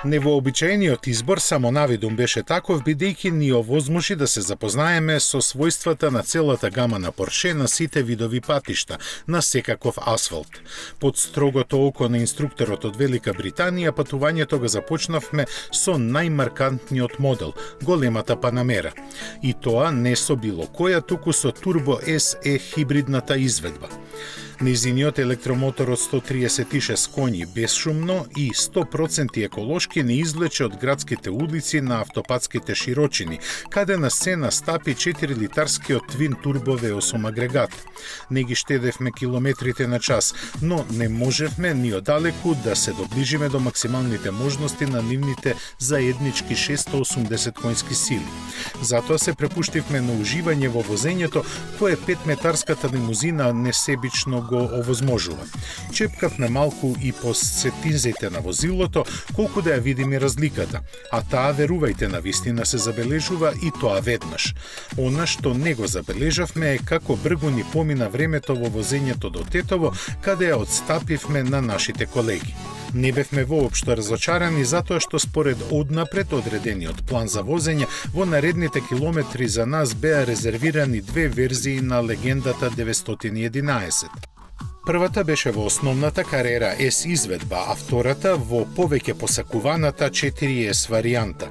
Невообичаениот избор само навидум беше таков, бидејќи ни овозможи да се запознаеме со својствата на целата гама на Порше на сите видови патишта, на секаков асфалт. Под строгото око на инструкторот од Велика Британија, патувањето го започнавме со најмаркантниот модел, големата Панамера. И тоа не со било која, туку со Turbo SE хибридната изведба. Незиниот електромотор од 136 коњи безшумно и 100% еколошки не извлече од градските улици на автопатските широчини, каде на сцена стапи 4-литарскиот твин турбо V8 агрегат. Не ги штедевме километрите на час, но не можевме ни одалеку да се доближиме до максималните можности на нивните заеднички 680 коњски сили. Затоа се препуштивме на уживање во возењето, кое 5-метарската лимузина несебично го овозможува. Чепкавме малку и по сетинзите на возилото, колку да ја видиме разликата, а таа, верувајте, на вистина се забележува и тоа веднаш. Она што не го забележавме е како бргу ни помина времето во возењето до Тетово, каде ја одстапивме на нашите колеги. Не бевме воопшто разочарани затоа што според однапред одредениот план за возење, во наредните километри за нас беа резервирани две верзии на легендата 911. Првата беше во основната карера S изведба, а втората во повеќе посакуваната 4S варијанта.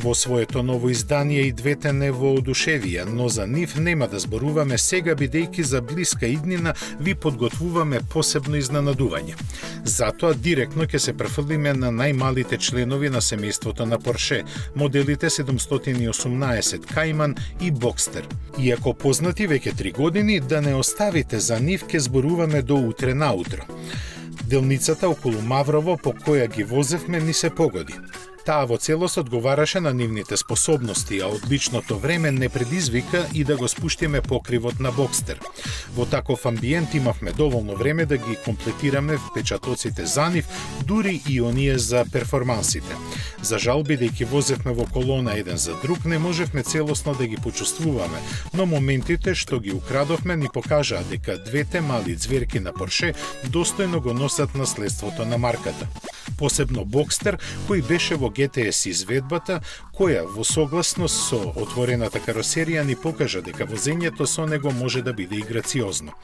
Во своето ново издание и двете не воодушевија, но за нив нема да зборуваме сега, бидејќи за блиска иднина ви подготвуваме посебно изненадување. Затоа директно ќе се префрлиме на најмалите членови на семејството на Порше, моделите 718 Кајман и Бокстер. Иако познати веќе 3 години, да не оставите за нив, ќе зборуваме до утре наутро. Делницата околу Маврово по која ги возевме ни се погоди. Таа во целост одговараше на нивните способности, а одличното време не предизвика и да го спуштиме покривот на Бокстер. Во таков амбиент имавме доволно време да ги комплетираме впечатоците за нив, дури и оние за перформансите. За жал, бидејќи возевме во колона еден за друг, не можевме целосно да ги почувствуваме, но моментите што ги украдовме ни покажаа дека двете мали ѕверки на Порше достојно го носат наследството на марката. Посебно Бокстер, кој беше во GTS изведбата, која во согласност со отворената каросерија ни покажа дека возењето со него може да биде и грациозно.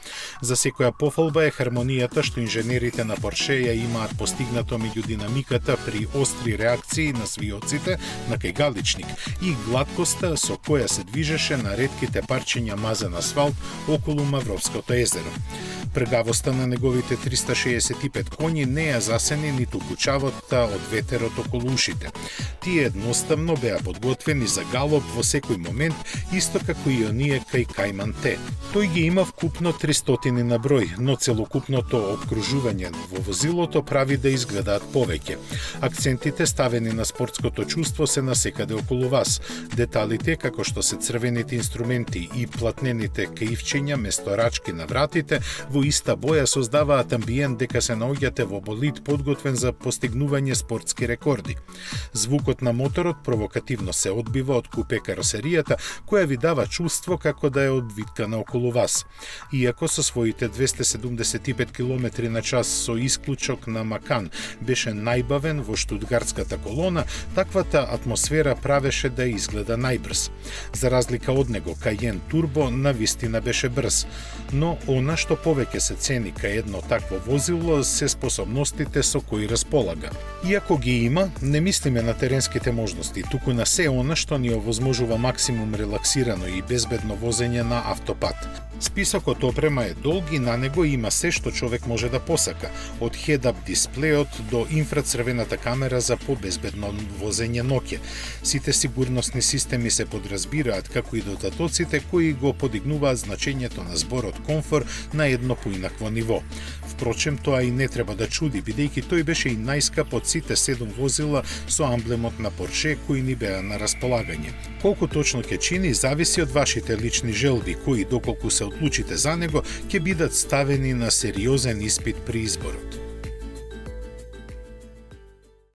За секоја пофалба е хармонијата што инженерите на Порше ја имаат постигнато меѓу динамиката при остри реакции на свиоците на кајгаличник и гладкоста со која се движеше на ретките парчиња мазен асфалт околу Мавровското езеро. Пргавоста на неговите 365 коњи не ја засени ниту кучавота од ветерот околу ушите. Тие едноставно беа подготвени за галоп во секој момент, исто како и оние кај Кајман Т. Тој ги има вкупно 300 на број, но целокупното обкружување во возилото прави да изгледаат повеќе. Акцентите ставени на спортското чувство се насекаде околу вас. Деталите како што се црвените инструменти и платнените каивчиња место рачки на вратите во иста боја создаваат амбиент дека се наоѓате во болид подготвен за постигнување спортски рекорди. Звукот на моторот провокативно се одбива од купе каросеријата, која ви дава чувство како да е обвиткана околу вас. Иако со своите 275 км на час со исклучок на Макан беше најбавен во штутгартската колона, таквата атмосфера правеше да изгледа најбрз. За разлика од него, Кајен Турбо навистина беше брз, но она што повеќе се цени кај едно такво возило се способностите со кои располага. Иако ги има, не мислиме на теренските можности, туку на се она што ни овозможува максимум релаксирано и безбедно возење на автопат. Списокот опрема е долг и на него има се што човек може да посака, од head-up дисплејот до инфрацрвената камера за побезбедно возење ноќе. Сите сигурносни системи се подразбираат, како и додатоците кои го подигнуваат значењето на зборот комфор на едно поинакво ниво. Впрочем, тоа и не треба да чуди, бидејќи тој беше и најскап од сите 7 возила со амблемот на Порше кои ни беа на располагање. Колку точно ќе чини, зависи од вашите лични желби, кои, доколку се одлучите за него, ќе бидат ставени на сериозен испит при изборот.